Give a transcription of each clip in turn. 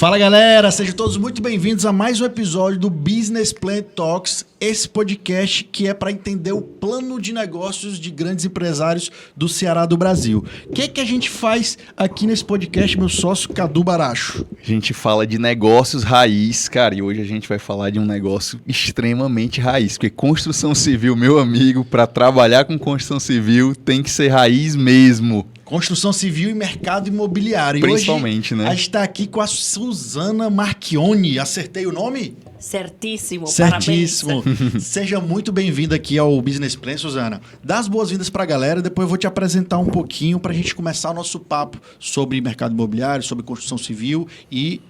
Fala galera, sejam todos muito bem-vindos a mais um episódio do Business Plan Talks, esse podcast que é para entender o plano de negócios de grandes empresários do Ceará do Brasil. O que a gente faz aqui nesse podcast, meu sócio Cadu Baracho? A gente fala de negócios raiz, cara, e hoje a gente vai falar de um negócio extremamente raiz, porque construção civil, meu amigo, para trabalhar com construção civil tem que ser raiz mesmo. Construção civil e mercado imobiliário. Principalmente, e hoje, né? A gente está aqui com a Suzana Marchioni. Acertei o nome? Certíssimo, Certíssimo. Parabéns. Seja muito bem-vinda aqui ao Business Plan, Suzana. Dá as boas-vindas para a galera, depois eu vou te apresentar um pouquinho para a gente começar o nosso papo sobre mercado imobiliário, sobre construção civil e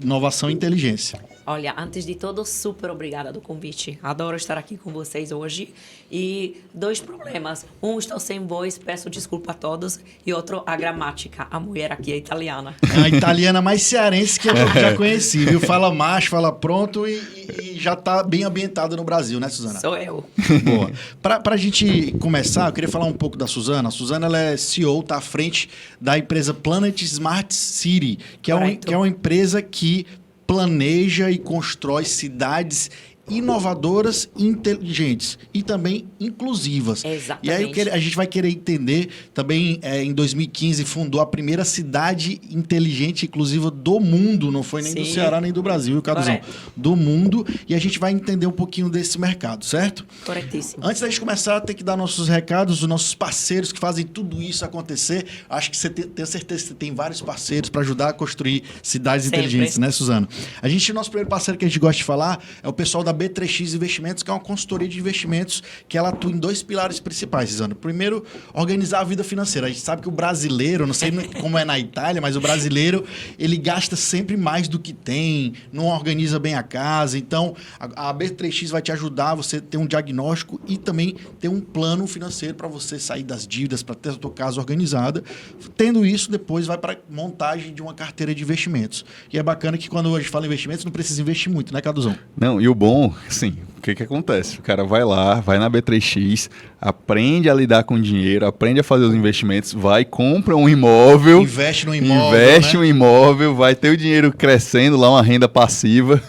inovação e inteligência. Olha, antes de tudo, super obrigada do convite. Adoro estar aqui com vocês hoje. E dois problemas. Um, estou sem voz, peço desculpa a todos. E outro, a gramática. A mulher aqui é italiana. É a italiana mais cearense que eu já conheci, viu? Fala macho, fala pronto e já está bem ambientada no Brasil, né, Suzana? Sou eu. Boa. Para a gente começar, eu queria falar um pouco da Suzana. A Suzana ela é CEO, está à frente da empresa Planet Smart City, que é uma empresa que planeja e constrói cidades inovadoras, inteligentes e também inclusivas. Exatamente. E aí a gente vai querer entender também, em 2015, fundou a primeira cidade inteligente e inclusiva do mundo, não foi nem do Ceará nem do Brasil, viu, Caduzão? Do mundo, e a gente vai entender um pouquinho desse mercado, certo? Corretíssimo. Antes da gente começar, tem que dar nossos recados, os nossos parceiros que fazem tudo isso acontecer. Acho que você tenho certeza que você tem vários parceiros para ajudar a construir cidades inteligentes, né, Suzana? O nosso primeiro parceiro que a gente gosta de falar é o pessoal da B3X Investimentos, que é uma consultoria de investimentos que ela atua em dois pilares principais, Suzana. Primeiro, organizar a vida financeira. A gente sabe que o brasileiro, não sei como é na Itália, mas o brasileiro, ele gasta sempre mais do que tem, não organiza bem a casa. Então, a B3X vai te ajudar a você ter um diagnóstico e também ter um plano financeiro para você sair das dívidas, para ter a tua casa organizada. Tendo isso, depois vai para montagem de uma carteira de investimentos. E é bacana que quando a gente fala em investimentos, não precisa investir muito, né, Caduzão? Não, e o bom, assim, o que acontece? O cara vai lá, vai na B3X, aprende a lidar com dinheiro, aprende a fazer os investimentos, vai, compra um imóvel. Investe no imóvel, investe né? um imóvel, vai ter o dinheiro crescendo lá, uma renda passiva.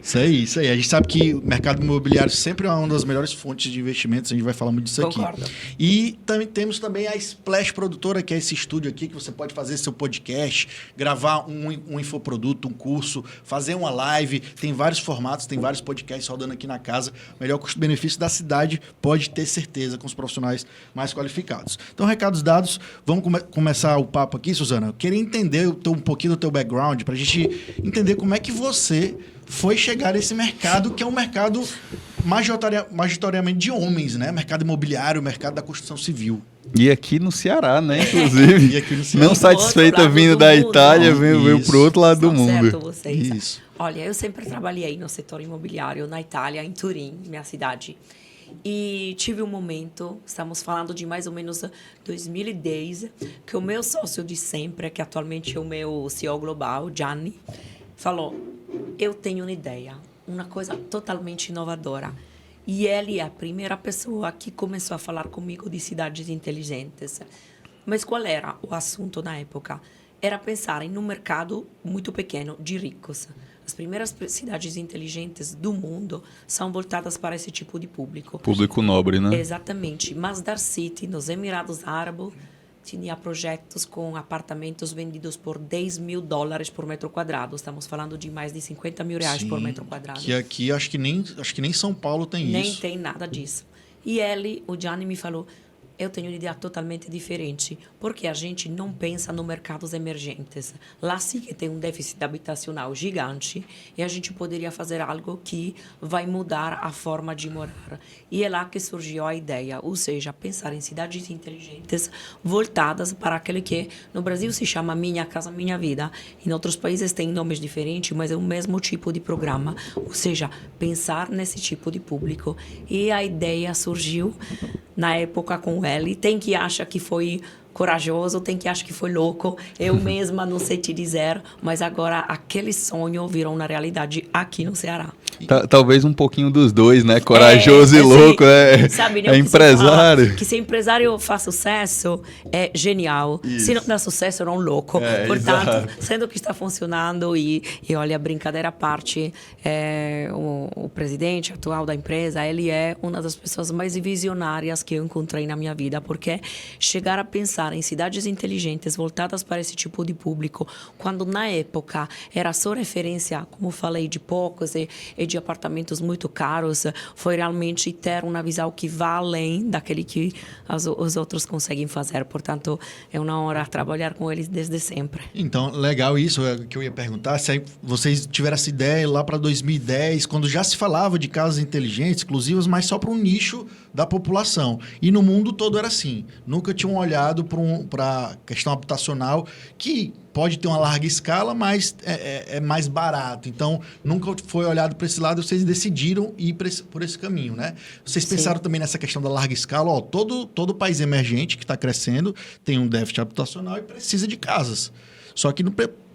Isso aí. A gente sabe que o mercado imobiliário sempre é uma das melhores fontes de investimentos, a gente vai falar muito disso aqui. Concordo. E temos também a Splash Produtora, que é esse estúdio aqui que você pode fazer seu podcast, gravar um infoproduto, um curso, fazer uma live, tem vários formatos, tem vários podcasts rodando aqui na casa. Melhor custo-benefício da cidade, pode ter certeza, com os profissionais mais qualificados. Então, recados dados, vamos começar o papo aqui, Suzana. Eu queria entender um pouquinho do teu background, para a gente entender como é que você foi chegar nesse mercado, que é um mercado majoritariamente de homens, né? Mercado imobiliário, mercado da construção civil. E aqui no Ceará, né, inclusive. E aqui no Ceará. Não satisfeita vindo da Itália, veio pro outro lado do mundo. Certo, vocês. Isso. Olha, eu sempre trabalhei no setor imobiliário na Itália, em Turim, minha cidade. E tive um momento, estamos falando de mais ou menos 2010, que o meu sócio de sempre, que atualmente é o meu CEO global, Gianni, falou: eu tenho uma ideia, uma coisa totalmente inovadora. E ele é a primeira pessoa que começou a falar comigo de cidades inteligentes. Mas qual era o assunto na época? Era pensar em um mercado muito pequeno de ricos. As primeiras cidades inteligentes do mundo são voltadas para esse tipo de público. Público nobre, né? Exatamente. Masdar City, nos Emirados Árabes, tinha projetos com apartamentos vendidos por $10.000 por metro quadrado. Estamos falando de mais de R$50.000 por metro quadrado. Que aqui acho que nem São Paulo tem Nem isso. tem nada disso. E o Gianni me falou: eu tenho uma ideia totalmente diferente, porque a gente não pensa no mercados emergentes. Lá sim que tem um déficit habitacional gigante e a gente poderia fazer algo que vai mudar a forma de morar. E é lá que surgiu a ideia, ou seja, pensar em cidades inteligentes voltadas para aquele que no Brasil se chama Minha Casa Minha Vida. Em outros países tem nomes diferentes, mas é o mesmo tipo de programa, ou seja, pensar nesse tipo de público. E a ideia surgiu na época com ele. Tem que acha que foi corajoso, tem que achar que foi louco. Eu mesma não sei te dizer, mas agora aquele sonho virou uma realidade aqui no Ceará. Talvez um pouquinho dos dois, né? Corajoso e louco, né? Sabe, é empresário. Que se empresário faz sucesso, é genial. Isso. Se não dá sucesso, é um louco. Portanto, exato. sendo que está funcionando e olha, brincadeira à parte, o presidente atual da empresa, ele é uma das pessoas mais visionárias que eu encontrei na minha vida, porque chegar a pensar em cidades inteligentes voltadas para esse tipo de público, quando na época era só referência, como falei, de poucos e de apartamentos muito caros, foi realmente ter uma visão que vai além daquele que os outros conseguem fazer. Portanto, é uma honra trabalhar com eles desde sempre. Então, legal isso, é o que eu ia perguntar. Se aí vocês tiveram essa ideia lá para 2010, quando já se falava de casas inteligentes, exclusivas, mas só para um nicho da população. E no mundo todo era assim. Nunca tinham olhado para a questão habitacional, que pode ter uma larga escala, mas é mais barato. Então, nunca foi olhado para esse lado, vocês decidiram ir por esse caminho, né? Vocês pensaram também nessa questão da larga escala. Ó, todo país emergente que está crescendo tem um déficit habitacional e precisa de casas. Só que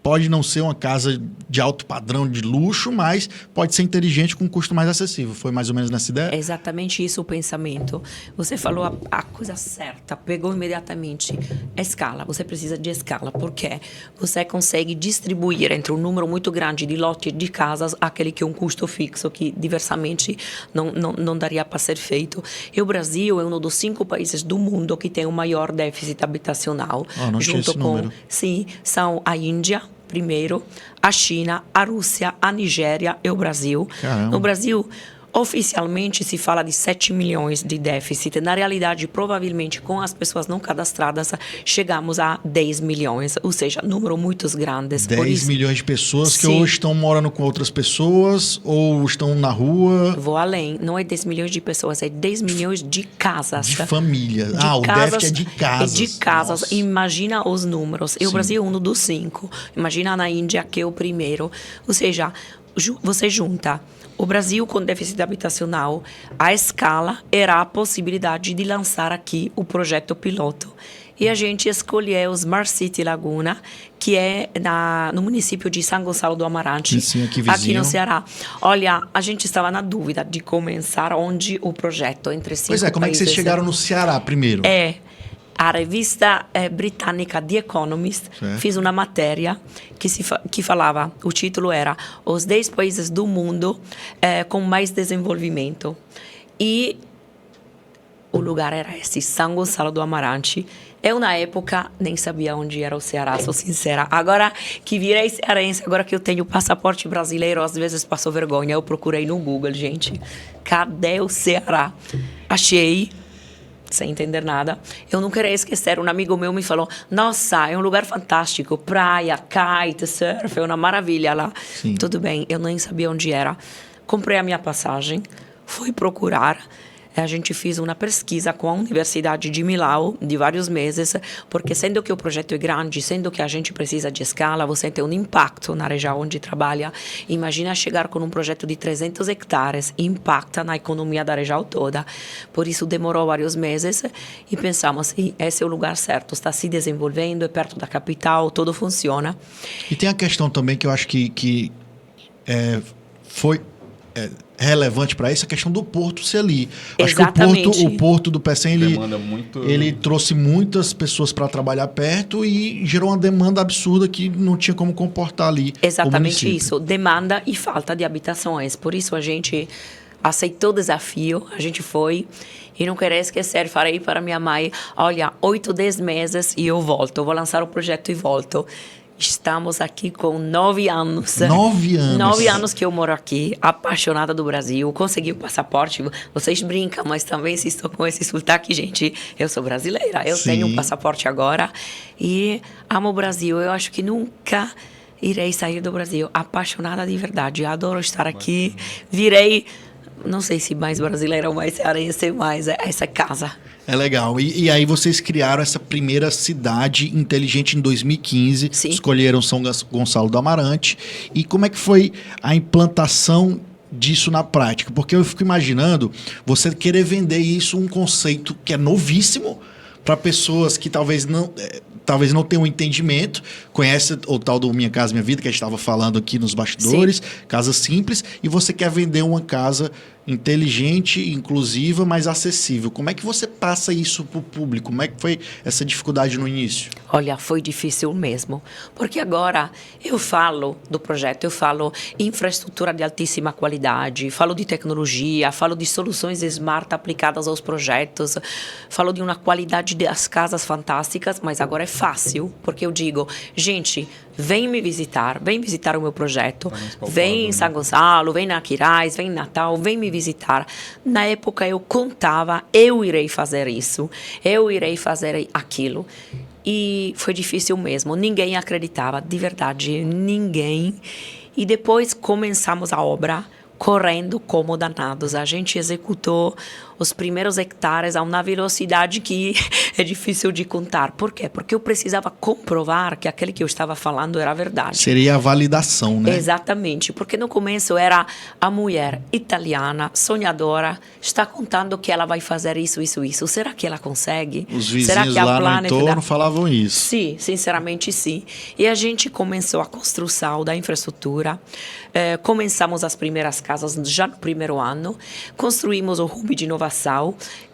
pode não ser uma casa de alto padrão de luxo, mas pode ser inteligente com um custo mais acessível. Foi mais ou menos nessa ideia? É exatamente isso o pensamento. Você falou a coisa certa, pegou imediatamente. Escala, você precisa de escala, porque você consegue distribuir entre um número muito grande de lotes de casas aquele que é um custo fixo, que diversamente não daria para ser feito. E o Brasil é um dos 5 países do mundo que tem o maior déficit habitacional. Não tinha esse número. Sim, são a Índia, primeiro, a China, a Rússia, a Nigéria e o Brasil. Caramba. No Brasil, oficialmente se fala de 7 milhões de déficit. Na realidade, provavelmente, com as pessoas não cadastradas, chegamos a 10 milhões. Ou seja, número muito grandes. 10 milhões de pessoas que Sim. hoje estão morando com outras pessoas ou estão na rua. Vou além. Não é 10 milhões de pessoas, é 10 milhões de casas. De família. De o casas, déficit é de casas. É de casas. Nossa. Imagina os números. E o Brasil é um dos 5. Imagina na Índia, que é o primeiro. Ou seja, você junta o Brasil com déficit habitacional, a escala era a possibilidade de lançar aqui o projeto piloto. E a gente escolheu o Smart City Laguna, que é no município de São Gonçalo do Amarante, sim, aqui no Ceará. Olha, a gente estava na dúvida de começar onde o projeto entre 5 países. Pois é, como é que vocês chegaram no Ceará primeiro? A revista britânica The Economist fez uma matéria que falava, o título era Os 10 países do mundo com mais desenvolvimento. E o lugar era esse, São Gonçalo do Amarante. Eu, na época, nem sabia onde era o Ceará, sou sincera. Agora que virei cearense, agora que eu tenho passaporte brasileiro, às vezes passo vergonha. Eu procurei no Google, gente. Cadê o Ceará? Achei. Sem entender nada. Eu não queria esquecer, um amigo meu me falou, nossa, é um lugar fantástico, praia, kite, surf, é uma maravilha lá. Sim. Tudo bem, eu nem sabia onde era. Comprei a minha passagem, fui procurar. A gente fez uma pesquisa com a Universidade de Milão de vários meses, porque sendo que o projeto é grande, sendo que a gente precisa de escala, você tem um impacto na região onde trabalha. Imagina chegar com um projeto de 300 hectares, impacta na economia da região toda. Por isso demorou vários meses e pensamos, esse é o lugar certo, está se desenvolvendo, é perto da capital, tudo funciona. E tem a questão também que eu acho que foi relevante para isso, a questão do porto ser ali. Exatamente. Acho que o porto do Pecém, ele trouxe muitas pessoas para trabalhar perto e gerou uma demanda absurda que não tinha como comportar ali. Exatamente isso, demanda e falta de habitações. Por isso a gente aceitou o desafio, a gente foi. E não queria esquecer, falei para minha mãe, olha, 8, 10 meses e eu volto, vou lançar o projeto e volto. Estamos aqui com 9 anos. 9 anos? 9 anos que eu moro aqui, apaixonada do Brasil. Consegui o passaporte. Vocês brincam, mas também se estou com esse sotaque, gente, eu sou brasileira. Eu tenho um passaporte agora e amo o Brasil. Eu acho que nunca irei sair do Brasil. Apaixonada de verdade. Adoro estar aqui. Virei, não sei se mais brasileira ou mais cearense, mas essa casa. É legal. E aí vocês criaram essa primeira cidade inteligente em 2015. Sim. Escolheram São Gonçalo do Amarante. E como é que foi a implantação disso na prática? Porque eu fico imaginando você querer vender isso, um conceito que é novíssimo, para pessoas que talvez não tenham um entendimento, conhece o tal do Minha Casa Minha Vida, que a gente estava falando aqui nos bastidores, sim, casa simples, e você quer vender uma casa inteligente, inclusiva, mas acessível. Como é que você passa isso para o público? Como é que foi essa dificuldade no início? Olha, foi difícil mesmo, porque agora eu falo do projeto, eu falo infraestrutura de altíssima qualidade, falo de tecnologia, falo de soluções smart aplicadas aos projetos, falo de uma qualidade das casas fantásticas, mas agora é fácil, porque eu digo, gente, vem me visitar, vem visitar o meu projeto, vem em São Gonçalo, vem na Aquiraz, vem em Natal, vem me visitar. Na época eu contava, eu irei fazer isso, eu irei fazer aquilo. E foi difícil mesmo, ninguém acreditava, de verdade, ninguém. E depois começamos a obra correndo como danados. A gente executou os primeiros hectares a uma velocidade que é difícil de contar. Por quê? Porque eu precisava comprovar que aquele que eu estava falando era verdade. Seria a validação, né? Exatamente, porque no começo era a mulher italiana, sonhadora, está contando que ela vai fazer isso, isso, isso. Será que ela consegue? Os vizinhos Será que lá no entorno falavam isso. Sim, sinceramente sim. E a gente começou a construção da infraestrutura, começamos as primeiras casas já no primeiro ano, construímos o Hub de Inovação,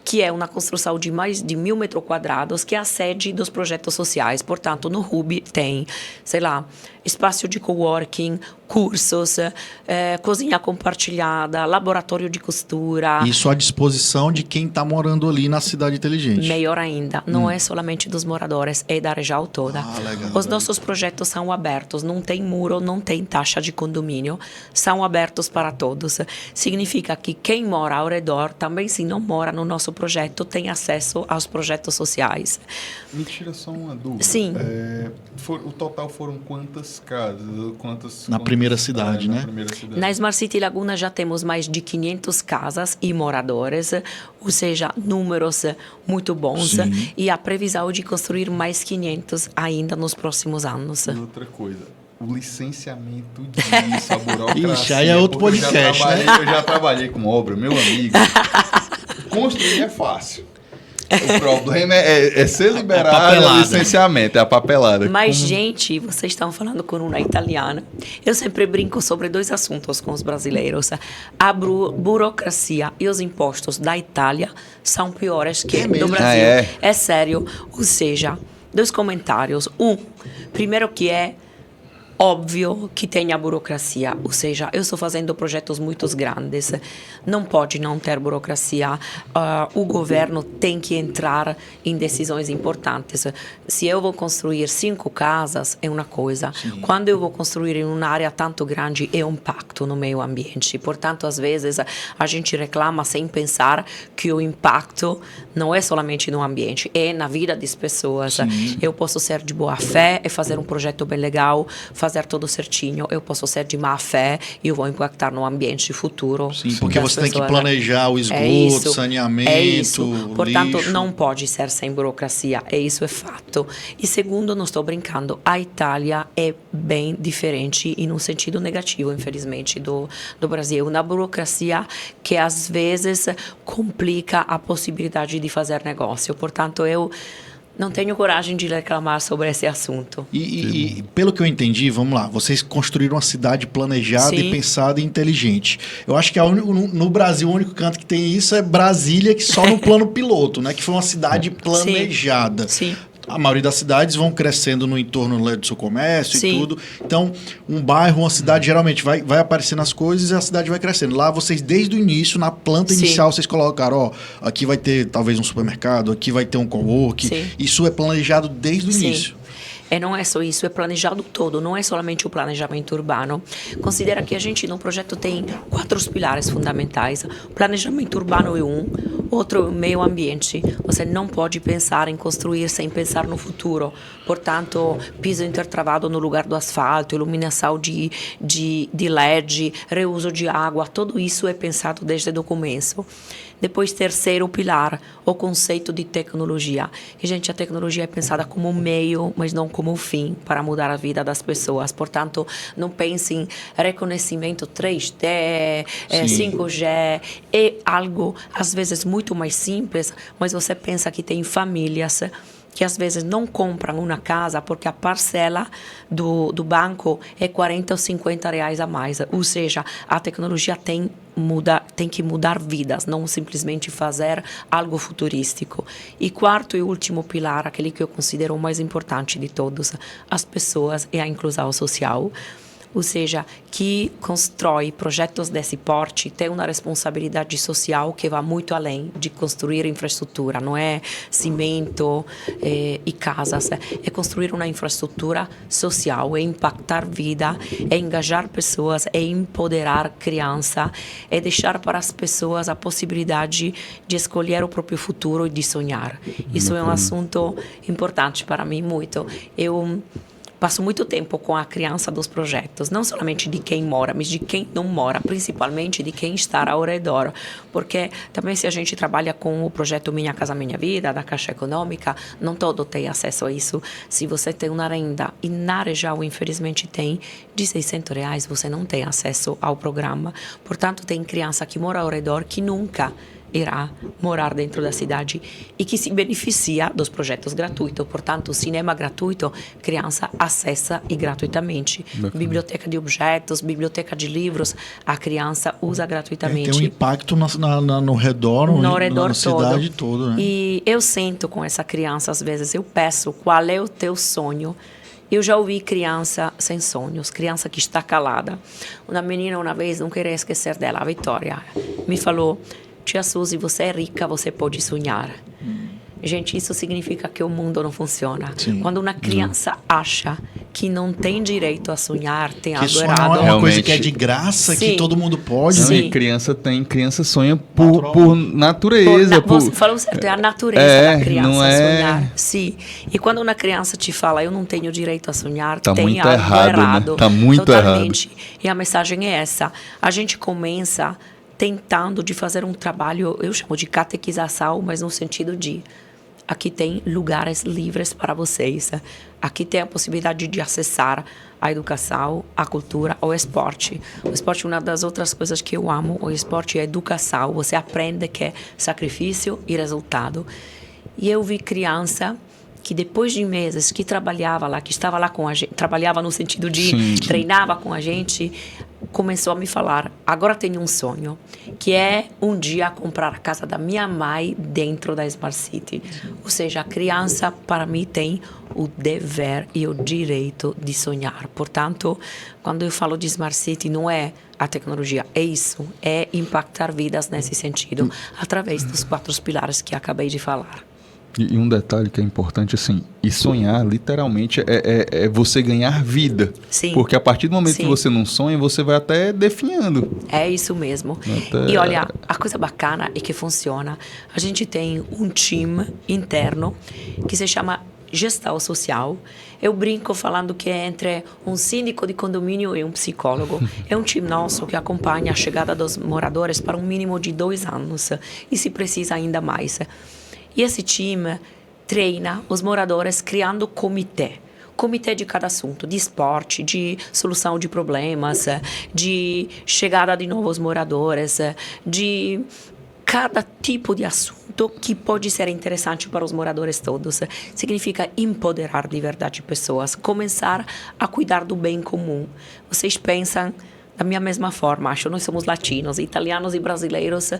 que é uma construção de mais de 1.000 metros quadrados, que é a sede dos projetos sociais. Portanto, no Hub tem, sei lá, espaço de coworking, cursos, cozinha compartilhada, laboratório de costura. Isso à disposição de quem está morando ali na cidade inteligente. Melhor ainda, não é somente dos moradores, é da região toda. Legal, Os nossos projetos são abertos, não tem muro, não tem taxa de condomínio, são abertos para todos. Significa que quem mora ao redor, também se não mora no nosso projeto, tem acesso aos projetos sociais. Me tira só uma dúvida. Sim. O total foram quantas casas? Na primeira cidade, né? Na Smart City Laguna já temos mais de 500 casas e moradores, ou seja, números muito bons. Sim. E a previsão de construir mais 500 ainda nos próximos anos. E outra coisa, o licenciamento disso, a burocracia. Ixi, aí é outro podcast, né? Eu já trabalhei com obra, meu amigo. Construir é fácil. O problema é ser liberado o licenciamento, é a papelada. Mas, gente, vocês estão falando com uma italiana. Eu sempre brinco sobre dois assuntos com os brasileiros. A burocracia e os impostos da Itália são piores que do Brasil. É sério. Ou seja, dois comentários. Primeiro que é óbvio que tem a burocracia, ou seja, eu estou fazendo projetos muito grandes, não pode não ter burocracia, o governo tem que entrar em decisões importantes. Se eu vou construir 5 casas, é uma coisa. Sim. Quando eu vou construir em uma área tanto grande, é um impacto no meio ambiente. Portanto, às vezes, a gente reclama sem pensar que o impacto não é somente no ambiente, é na vida das pessoas. Sim. Eu posso ser de boa fé e fazer um projeto bem legal, fazer tudo certinho, eu posso ser de má fé e eu vou impactar no ambiente futuro. Sim, porque você tem que planejar o esgoto, saneamento, portanto, lixo. Não pode ser sem burocracia, isso é fato. E segundo, não estou brincando, a Itália é bem diferente em um sentido negativo, infelizmente, do Brasil. Uma burocracia que às vezes complica a possibilidade de fazer negócio. Portanto, eu não tenho coragem de reclamar sobre esse assunto. E pelo que eu entendi, vamos lá, vocês construíram uma cidade planejada e pensada e inteligente. Eu acho que no Brasil o único canto que tem isso é Brasília, que só no plano piloto, né? Que foi uma cidade planejada. Sim. A maioria das cidades vão crescendo no entorno do seu comércio e tudo. Então, um bairro, uma cidade, geralmente vai aparecendo as coisas e a cidade vai crescendo. Lá, vocês, desde o início, na planta inicial, vocês colocaram, aqui vai ter talvez um supermercado, aqui vai ter um coworking. Isso é planejado desde o início. E não é só isso, é planejado todo, não é somente o planejamento urbano. Considera que a gente no projeto tem 4 pilares fundamentais. O planejamento urbano é outro é o meio ambiente. Você não pode pensar em construir sem pensar no futuro. Portanto, piso intertravado no lugar do asfalto, iluminação de LED, reuso de água, tudo isso é pensado desde o começo. Depois, terceiro pilar, o conceito de tecnologia. E, gente, a tecnologia é pensada como um meio, mas não como um fim para mudar a vida das pessoas. Portanto, não pense em reconhecimento 3D, 5G. É algo, às vezes, muito mais simples, mas você pensa que tem famílias que às vezes não compram uma casa porque a parcela do banco é 40 ou 50 reais a mais. Ou seja, a tecnologia tem que mudar vidas, não simplesmente fazer algo futurístico. E quarto e último pilar, aquele que eu considero o mais importante de todos, as pessoas e a inclusão social. Ou seja, que constrói projetos desse porte tem uma responsabilidade social que vai muito além de construir infraestrutura. Não é cimento e casas, é construir uma infraestrutura social, é impactar vida, é engajar pessoas, é empoderar criança, é deixar para as pessoas a possibilidade de escolher o próprio futuro e de sonhar. Isso é um assunto importante para mim, muito. Eu passo muito tempo com a criança dos projetos, não somente de quem mora, mas de quem não mora, principalmente de quem está ao redor. Porque também se a gente trabalha com o projeto Minha Casa Minha Vida, da Caixa Econômica, não todo tem acesso a isso. Se você tem uma renda, e na região infelizmente tem, de R$600, você não tem acesso ao programa. Portanto, tem criança que mora ao redor que nunca irá morar dentro da cidade e que se beneficia dos projetos gratuitos. Portanto, cinema gratuito, criança acessa e gratuitamente. Bacana. Biblioteca de objetos, biblioteca de livros, a criança usa gratuitamente. Tem um impacto no redor, na cidade toda, né? E eu sento com essa criança, às vezes, eu peço qual é o teu sonho. Eu já ouvi criança sem sonhos, criança que está calada. Uma menina, uma vez, não queria esquecer dela, a Vitória, me falou: Tia Suzy, você é rica, você pode sonhar. Gente, isso significa que o mundo não funciona. Sim. Quando uma criança acha que não tem direito a sonhar, tem que algo sonhar errado. não é uma Realmente. coisa que é de graça, Sim. que todo mundo pode. Não, Né? e criança sonha por natureza. Você falou certo, é a natureza da criança não é... sonhar. Sim. E quando uma criança te fala, eu não tenho direito a sonhar, Tá tem muito algo errado, né? Tá muito totalmente. E a mensagem é essa. A gente começa tentando de fazer um trabalho, eu chamo de catequização, mas no sentido de aqui tem lugares livres para vocês. Aqui tem a possibilidade de acessar a educação, a cultura, o esporte. O esporte é uma das outras coisas que eu amo. O esporte é educação. Você aprende que é sacrifício e resultado. E eu vi criança que depois de meses que trabalhava lá, que estava lá com a gente, trabalhava no sentido de treinava com a gente, começou a me falar: agora tenho um sonho, que é um dia comprar a casa da minha mãe dentro da Smart City. Ou seja, a criança, para mim, tem o dever e o direito de sonhar. Portanto, quando eu falo de Smart City, não é a tecnologia, é isso, é impactar vidas nesse sentido, através dos 4 pilares que acabei de falar. E um detalhe que é importante, assim, e sonhar, literalmente, é você ganhar vida. Sim. Porque a partir do momento Sim. que você não sonha, você vai até definhando. É isso mesmo. E olha, a coisa bacana é que funciona. A gente tem um time interno que se chama gestão social. Eu brinco falando que é entre um síndico de condomínio e um psicólogo. É um time nosso que acompanha a chegada dos moradores para um mínimo de 2 anos. E se precisa ainda mais. E esse time treina os moradores criando comitê de cada assunto, de esporte, de solução de problemas, de chegada de novos moradores, de cada tipo de assunto que pode ser interessante para os moradores todos. Significa empoderar de verdade pessoas, começar a cuidar do bem comum. Vocês pensam da minha mesma forma, acho. Nós somos latinos, italianos e brasileiros,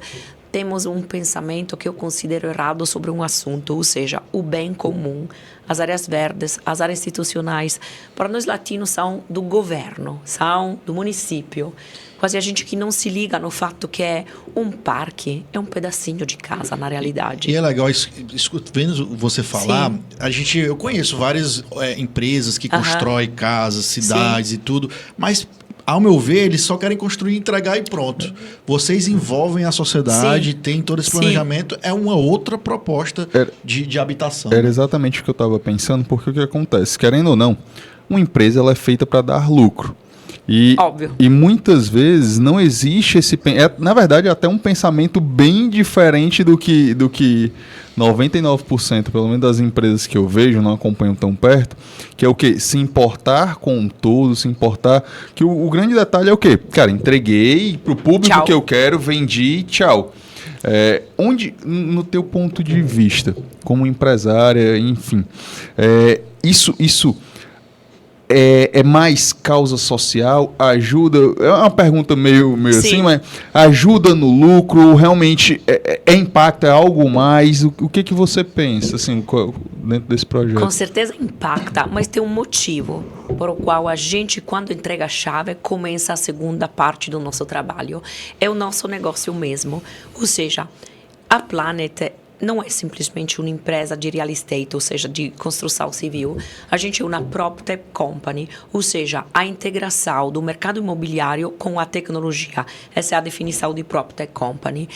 temos um pensamento que eu considero errado sobre um assunto, ou seja, o bem comum, as áreas verdes, as áreas institucionais. Para nós latinos são do governo, são do município. Quase a gente que não se liga no fato que é um parque, é um pedacinho de casa na realidade. E é legal, vendo você falar, eu conheço várias empresas que constroem casas, cidades e tudo, mas ao meu ver, eles só querem construir, entregar e pronto. Vocês envolvem a sociedade, tem todo esse planejamento. É uma outra proposta de habitação. Era exatamente o que eu estava pensando, porque o que acontece? Querendo ou não, uma empresa ela é feita para dar lucro. Óbvio. E muitas vezes não existe esse... na verdade, até um pensamento bem diferente do que 99%, pelo menos das empresas que eu vejo, não acompanho tão perto, que é o quê? Se importar com todo, se importar... Que o grande detalhe é o quê? Cara, entreguei pro público que eu quero, vendi, tchau. Onde, no teu ponto de vista, como empresária, enfim, isso é mais causa social, ajuda, é uma pergunta meio assim, mas ajuda no lucro, realmente impacta algo mais? O que você pensa, assim, dentro desse projeto? Com certeza impacta, mas tem um motivo por o qual a gente, quando entrega a chave, começa a segunda parte do nosso trabalho. É o nosso negócio mesmo. Ou seja, a Planet não é simplesmente uma empresa de real estate, ou seja, de construção civil. A gente é uma PropTech Company, ou seja, a integração do mercado imobiliário com a tecnologia. Essa é a definição de PropTech Company.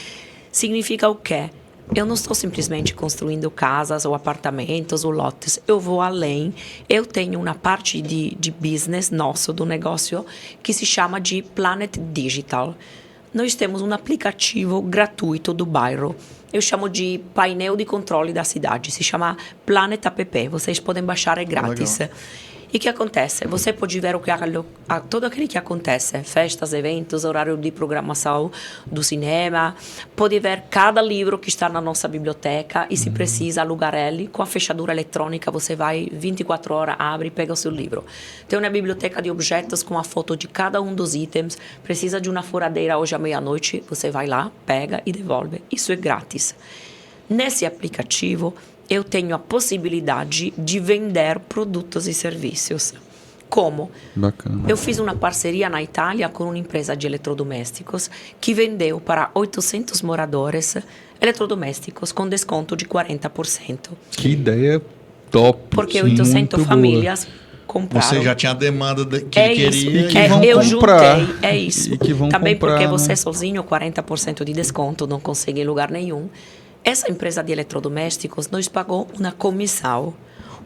Significa o quê? Eu não estou simplesmente construindo casas ou apartamentos ou lotes. Eu vou além. Eu tenho uma parte de business nosso, do negócio, que se chama de Planet Digital. Nós temos um aplicativo gratuito do bairro. Eu chamo de painel de controle da cidade. Se chama Planet App. Vocês podem baixar, é grátis. Legal. E o que acontece? Você pode ver tudo aquilo que acontece. Festas, eventos, horário de programação do cinema. Pode ver cada livro que está na nossa biblioteca e, se precisa, alugar ele. Com a fechadura eletrônica, você vai 24 horas, abre e pega o seu livro. Tem uma biblioteca de objetos com a foto de cada um dos itens. Precisa de uma furadeira hoje à meia-noite, você vai lá, pega e devolve. Isso é grátis. Nesse aplicativo, eu tenho a possibilidade de vender produtos e serviços. Como? Bacana. Eu fiz uma parceria na Itália com uma empresa de eletrodomésticos que vendeu para 800 moradores eletrodomésticos com desconto de 40%. Que ideia top! Porque 800 famílias compraram. Você já tinha a demanda que ele queria. E que vão comprar. Juntei, é isso. E que vão também comprar, porque né? você sozinho, 40% de desconto, não consegue em lugar nenhum. Essa empresa de eletrodomésticos nos pagou uma comissão.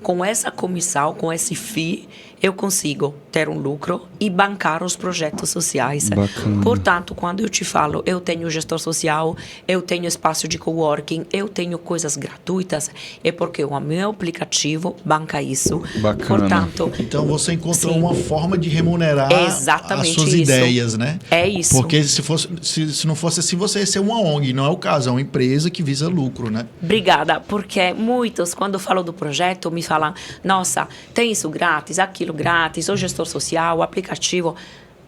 Com essa comissão, com esse FII, eu consigo ter um lucro e bancar os projetos sociais. Bacana. Portanto, quando eu te falo, eu tenho gestor social, eu tenho espaço de coworking, eu tenho coisas gratuitas, é porque o meu aplicativo banca isso. Bacana. Portanto, então você encontrou uma forma de remunerar as suas ideias, né? É isso. Porque se não fosse assim, você ia ser uma ONG, não é o caso, é uma empresa que visa lucro, né? Obrigada, porque muitos, quando eu falo do projeto, me falam, nossa, tem isso grátis, aquilo grátis, o gestor social, o aplicativo.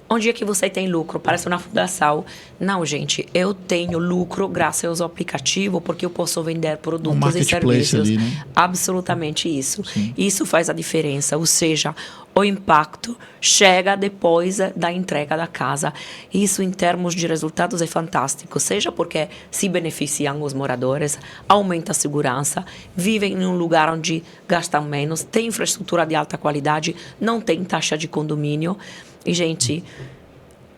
Onde é que você tem lucro? Parece uma fundação. Não, gente, eu tenho lucro graças ao aplicativo porque eu posso vender produtos e serviços. Ali, né? Absolutamente isso. Sim. Isso faz a diferença, ou seja, o impacto chega depois da entrega da casa. Isso, em termos de resultados, é fantástico. Seja porque se beneficiam os moradores, aumenta a segurança, vivem em um lugar onde gastam menos, tem infraestrutura de alta qualidade, não tem taxa de condomínio. E, gente,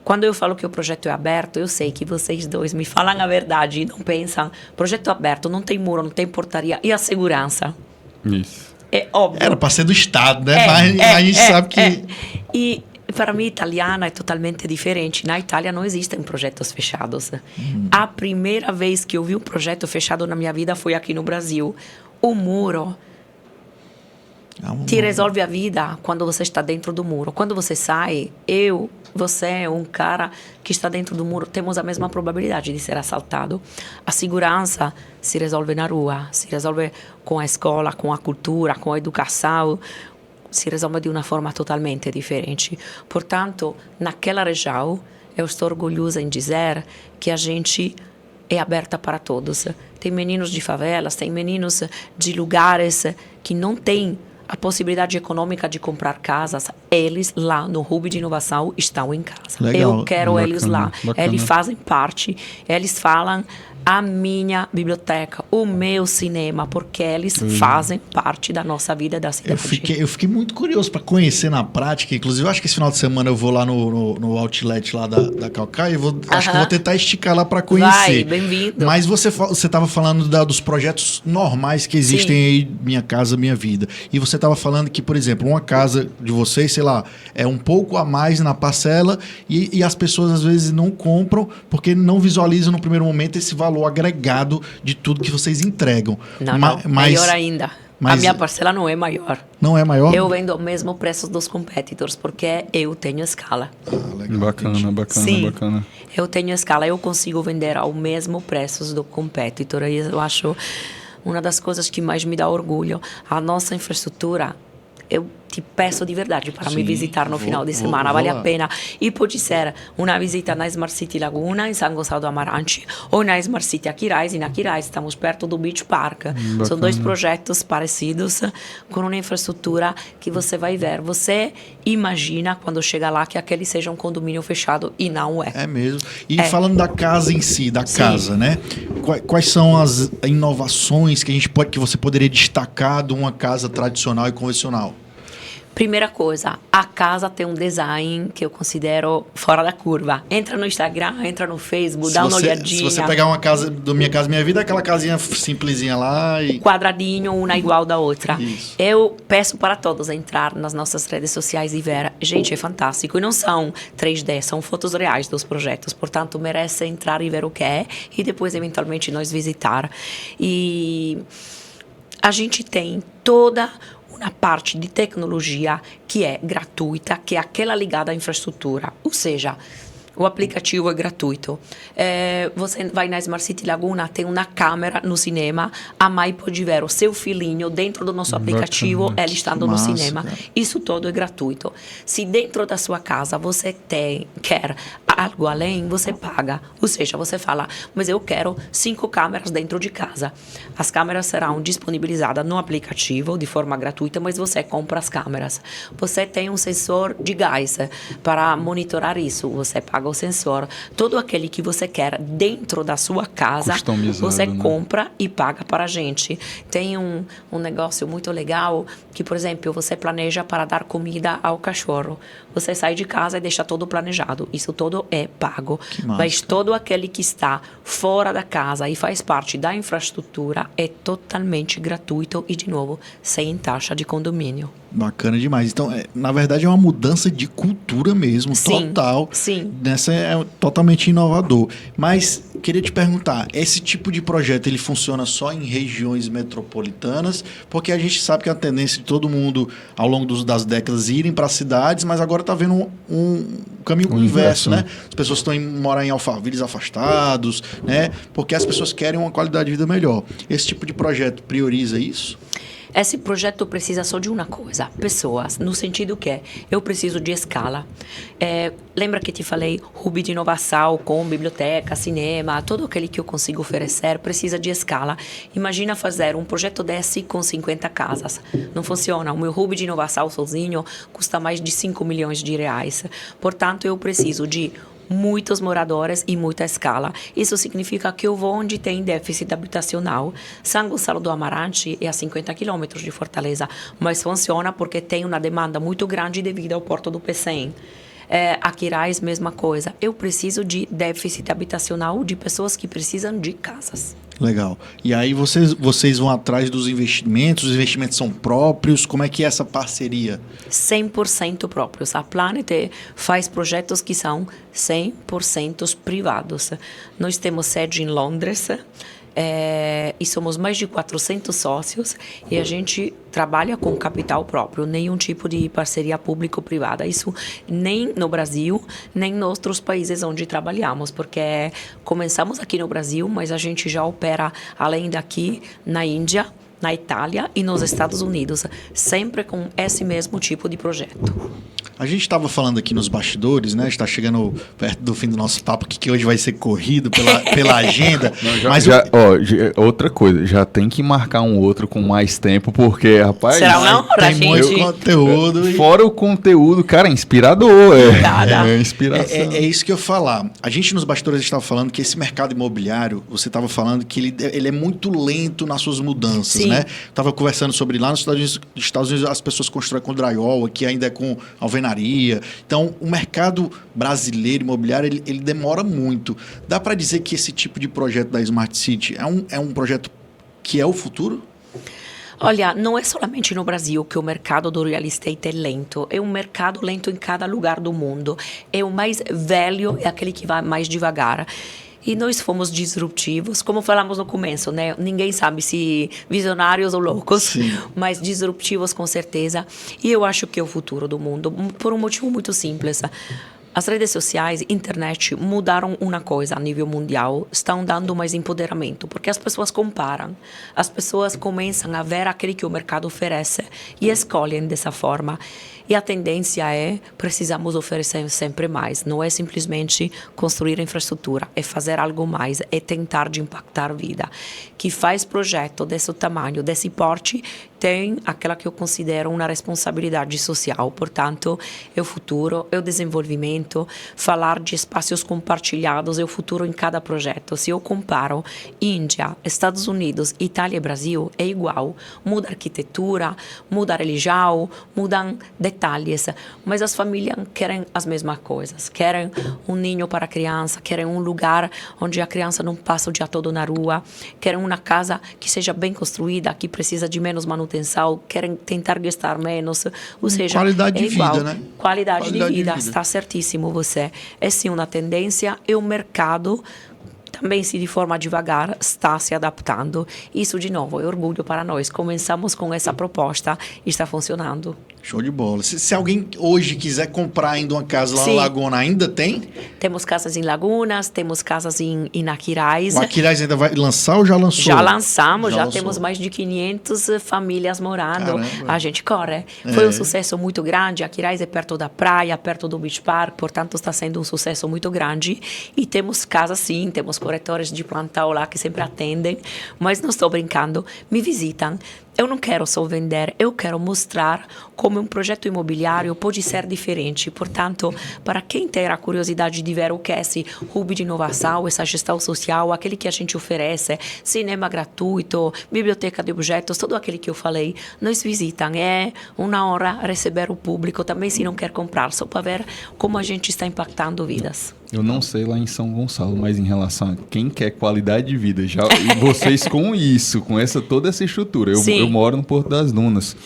quando eu falo que o projeto é aberto, eu sei que vocês dois me falam a verdade e não pensam. Projeto aberto, não tem muro, não tem portaria. E a segurança? Isso. É óbvio. Era para ser do Estado, né? Mas a gente sabe que... E para mim, italiana é totalmente diferente. Na Itália não existem projetos fechados. A primeira vez que eu vi um projeto fechado na minha vida foi aqui no Brasil. O muro te resolve a vida quando você está dentro do muro. Quando você sai, você, um cara que está dentro do muro, temos a mesma probabilidade de ser assaltado. A segurança se resolve na rua, se resolve com a escola, com a cultura, com a educação, se resolve de uma forma totalmente diferente. Portanto, naquela região, eu estou orgulhosa em dizer que a gente é aberta para todos. Tem meninos de favelas, tem meninos de lugares que não têm a possibilidade econômica de comprar casas. Eles lá no Hub de Inovação estão em casa. Legal. Eu quero eles lá. Bacana. Eles fazem parte, eles falam a minha biblioteca, o meu cinema, porque eles fazem parte da nossa vida da cidade. Eu fiquei muito curioso para conhecer na prática. Inclusive, eu acho que esse final de semana eu vou lá no outlet lá da Caucaia e acho que vou tentar esticar lá para conhecer. Vai, bem-vindo. Mas você estava falando dos projetos normais que existem aí, Minha Casa Minha Vida. E você estava falando que, por exemplo, uma casa de vocês, sei lá, é um pouco a mais na parcela e as pessoas às vezes não compram porque não visualizam no primeiro momento esse valor agregado de tudo que vocês entregam. Não, melhor ainda. A minha parcela não é maior. Não é maior? Eu vendo o mesmo preço dos competitors, porque eu tenho escala. Legal. Bacana. Eu tenho escala, eu consigo vender ao mesmo preço do competitor. E eu acho uma das coisas que mais me dá orgulho. A nossa infraestrutura, eu te peço de verdade para me visitar no final de semana, vale a pena. E pode ser uma visita na Smart City Laguna, em São Gonçalo do Amarante, ou na Smart City Aquiraz. E na Aquiraz estamos perto do Beach Park. São dois projetos parecidos, com uma infraestrutura que você vai ver. Você imagina, quando chega lá, que aquele seja um condomínio fechado, e não é. É mesmo. E falando da casa em si, casa, né? Quais são as inovações que você poderia destacar de uma casa tradicional e convencional? Primeira coisa, a casa tem um design que eu considero fora da curva. Entra no Instagram, entra no Facebook, dá uma olhadinha. Se você pegar uma casa do Minha Casa Minha Vida, aquela casinha simplesinha lá e... Quadradinho, uma igual da outra. Isso. Eu peço para todos entrar nas nossas redes sociais e ver. Gente, é fantástico. E não são 3D, são fotos reais dos projetos. Portanto, merece entrar e ver o que é e depois, eventualmente, nós visitar. E a gente tem toda uma parte de tecnologia que é gratuita, que é aquela ligada à infraestrutura. Ou seja, o aplicativo é gratuito. Você vai na Smart City Laguna, tem uma câmera no cinema, a mãe pode ver o seu filhinho dentro do nosso aplicativo, ela estando no cinema. Cara. Isso todo é gratuito. Se dentro da sua casa você quer algo além, você paga. Ou seja, você fala, mas eu quero 5 câmeras dentro de casa. As câmeras serão disponibilizadas no aplicativo de forma gratuita, mas você compra as câmeras. Você tem um sensor de gás para monitorar isso. Você paga o sensor. Todo aquele que você quer dentro da sua casa, você compra e paga para a gente. Tem um negócio muito legal que, por exemplo, você planeja para dar comida ao cachorro. Você sai de casa e deixa tudo planejado. Isso tudo é pago. Mas todo aquele que está fora da casa e faz parte da infraestrutura é totalmente gratuito e, de novo, sem taxa de condomínio. Bacana demais. Então, na verdade, é uma mudança de cultura mesmo, total. Sim. Nessa é totalmente inovador. Mas, queria te perguntar, esse tipo de projeto, ele funciona só em regiões metropolitanas? Porque a gente sabe que a tendência de todo mundo, ao longo das décadas, irem para cidades, mas agora está vendo um caminho inverso, né? As pessoas estão morar em alfarvilhos afastados, né? Porque as pessoas querem uma qualidade de vida melhor. Esse tipo de projeto prioriza isso? Esse projeto precisa só de uma coisa, pessoas, no sentido que eu preciso de escala. Lembra que te falei, hub de inovação com biblioteca, cinema, tudo aquele que eu consigo oferecer precisa de escala. Imagina fazer um projeto desse com 50 casas. Não funciona. O meu hub de inovação sozinho custa mais de 5 milhões de reais. Portanto, eu preciso de muitos moradores e muita escala. Isso significa que eu vou onde tem déficit habitacional. São Gonçalo do Amarante é a 50 quilômetros de Fortaleza, mas funciona porque tem uma demanda muito grande devido ao porto do Pecém. Aquiraz, mesma coisa. Eu preciso de déficit habitacional de pessoas que precisam de casas. Legal. E aí vocês vão atrás dos investimentos? Os investimentos são próprios? Como é que é essa parceria? 100% próprios. A Planet faz projetos que são 100% privados. Nós temos sede em Londres, e somos mais de 400 sócios e a gente trabalha com capital próprio, nenhum tipo de parceria público-privada. Isso nem no Brasil, nem nos outros países onde trabalhamos, porque começamos aqui no Brasil, mas a gente já opera além daqui na Índia, na Itália e nos Estados Unidos, sempre com esse mesmo tipo de projeto. A gente estava falando aqui nos bastidores, né? Está chegando perto do fim do nosso papo, que hoje vai ser corrido pela agenda. Não, outra coisa, já tem que marcar um outro com mais tempo, porque, rapaz... Será uma hora, tem gente? muito conteúdo. Fora o conteúdo, cara, inspirador. É inspiração. É isso que eu ia falar. A gente nos bastidores estava falando que esse mercado imobiliário, você estava falando que ele é muito lento nas suas mudanças, Sim. né? Estava conversando sobre lá nos Estados Unidos as pessoas constroem com drywall, aqui ainda é com alvenaria. Então, o mercado brasileiro imobiliário, ele demora muito. Dá para dizer que esse tipo de projeto da Smart City é um projeto que é o futuro? Olha, não é somente no Brasil que o mercado do real estate é lento. É um mercado lento em cada lugar do mundo. É o mais velho, é aquele que vai mais devagar. E nós fomos disruptivos, como falamos no começo, né? Ninguém sabe se visionários ou loucos, Sim. mas disruptivos com certeza. E eu acho que é o futuro do mundo, por um motivo muito simples. As redes sociais, internet, mudaram uma coisa a nível mundial, estão dando mais empoderamento, porque as pessoas comparam, as pessoas começam a ver aquilo que o mercado oferece e escolhem dessa forma. E a tendência é, precisamos oferecer sempre mais. Não é simplesmente construir infraestrutura, é fazer algo mais, é tentar de impactar a vida. Que faz projeto desse tamanho, desse porte, tem aquela que eu considero uma responsabilidade social. Portanto, é o futuro, é o desenvolvimento. Falar de espaços compartilhados é o futuro em cada projeto. Se eu comparo Índia, Estados Unidos, Itália e Brasil, é igual. Muda a arquitetura, muda a religião, mudam detalhes, mas as famílias querem as mesmas coisas. Querem um ninho para a criança, querem um lugar onde a criança não passa o dia todo na rua, querem uma casa que seja bem construída, que precisa de menos manutenção, querem tentar gastar menos, ou seja, qualidade é de igual. vida, né? Qualidade de vida, está certíssimo você. É sim uma tendência, é um mercado também, se de forma devagar, está se adaptando. Isso, de novo, é orgulho para nós. Começamos com essa proposta e está funcionando. Show de bola. Se alguém hoje quiser comprar ainda uma casa lá Sim. na Laguna, ainda tem? Temos casas em Lagunas, temos casas em Aquiraz. O Aquiraz ainda vai lançar ou já lançou? Já lançamos, já lançou. temos mais de 500 famílias morando. Caramba. A gente corre. Foi um sucesso muito grande. Aquiraz é perto da praia, perto do Beach Park, portanto está sendo um sucesso muito grande. E temos casas sim, temos corretores de plantão lá que sempre atendem, mas não estou brincando. Me visitam. Eu não quero só vender, eu quero mostrar como um projeto imobiliário pode ser diferente. Portanto, para quem ter a curiosidade de ver o que é esse hub de inovação, essa gestão social, aquele que a gente oferece, cinema gratuito, biblioteca de objetos, tudo aquilo que eu falei, nos visitam. É uma honra receber o público, também se não quer comprar, só para ver como a gente está impactando vidas. Eu não sei lá em São Gonçalo, mas em relação a quem quer qualidade de vida, já e vocês com isso, com toda essa estrutura. Eu moro no Porto das Dunas.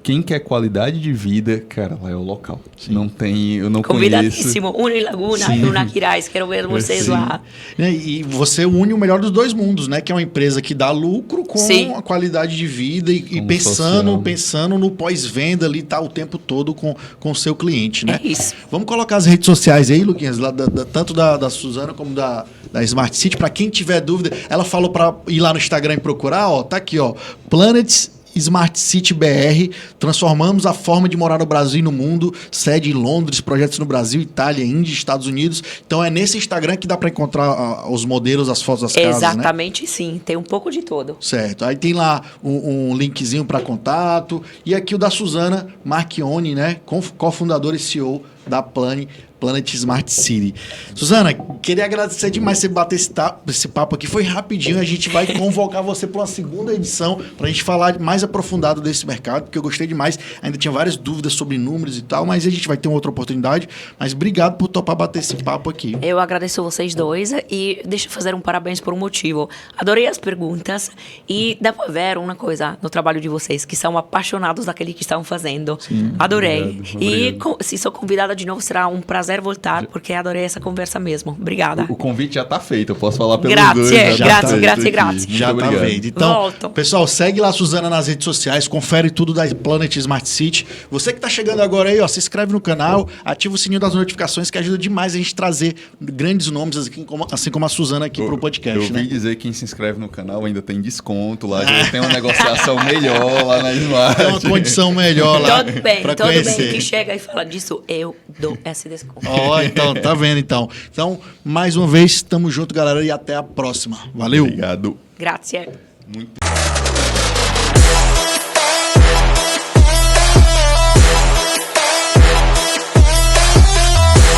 Quem quer qualidade de vida, cara, lá é o local. Sim. Não tem, eu não Convidadíssimo, conheço. Une Laguna e Une Aquiraz, quero ver vocês Sim. lá. E você une o melhor dos dois mundos, né? Que é uma empresa que dá lucro com Sim. a qualidade de vida e pensando no pós-venda ali, tá o tempo todo com o seu cliente, né? É isso. Vamos colocar as redes sociais aí, Luquinhas, lá tanto da Suzana como da Smart City. Para quem tiver dúvida, ela falou para ir lá no Instagram e procurar, ó, tá aqui, ó, Planet Smart City BR, transformamos a forma de morar no Brasil e no mundo, sede em Londres, projetos no Brasil, Itália, Índia, Estados Unidos. Então é nesse Instagram que dá para encontrar os modelos, as fotos das casas, né? Exatamente, sim. Tem um pouco de tudo. Certo. Aí tem lá um linkzinho para contato. E aqui o da Suzana Marchione, né? Cofundadora e CEO da Planet Smart City. Suzana, queria agradecer demais você bater esse papo aqui. Foi rapidinho. A gente vai convocar você para uma segunda edição para a gente falar mais aprofundado desse mercado, porque eu gostei demais. Ainda tinha várias dúvidas sobre números e tal, mas a gente vai ter uma outra oportunidade. Mas obrigado por topar bater esse papo aqui. Eu agradeço vocês dois e deixa eu fazer um parabéns por um motivo. Adorei as perguntas e dá para ver uma coisa no trabalho de vocês, que são apaixonados daquele que estão fazendo. Sim, Adorei. obrigado. E se sou convidada de novo, será um prazer prazer voltar, porque adorei essa conversa mesmo. Obrigada. O convite já tá feito, eu posso falar pelos Grazie, dois. grazie, tá grazie, aqui. grazie. Muito Já obrigado. tá vendo. Então, Volto. pessoal, segue lá a Suzana nas redes sociais, confere tudo da Planet Smart City. Você que tá chegando agora aí, ó, se inscreve no canal, ativa o sininho das notificações, que ajuda demais a gente trazer grandes nomes, assim como a Suzana aqui pro podcast, Eu né? ouvi dizer que quem se inscreve no canal ainda tem desconto lá, já tem uma negociação melhor lá na Smart. Tem uma condição melhor lá Tudo bem, pra tudo conhecer. bem. Que chega e fala disso, eu dou esse desconto. Ó, então, tá vendo então. Então, mais uma vez, tamo junto, galera, e até a próxima. Valeu! Obrigado. Grazie. Muito.